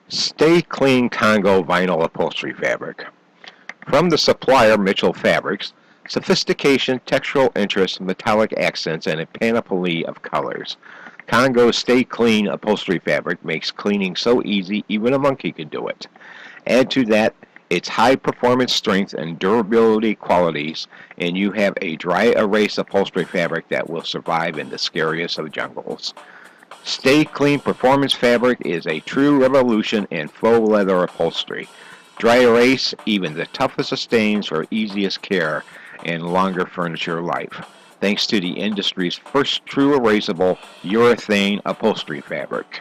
Sta-Kleen Congo vinyl upholstery fabric. From the supplier Mitchell Fabrics, sophistication, textural interest, metallic accents, and a panoply of colors. Congo's Sta-Kleen upholstery fabric makes cleaning so easy even a monkey can do it. Add to that its high performance strength and durability qualities, and you have a dry erase upholstery fabric that will survive in the scariest of jungles. Sta-Kleen Performance Fabric is a true revolution in faux leather upholstery. Dry erase even the toughest of stains for easiest care and longer furniture life, thanks to the industry's first true erasable urethane upholstery fabric.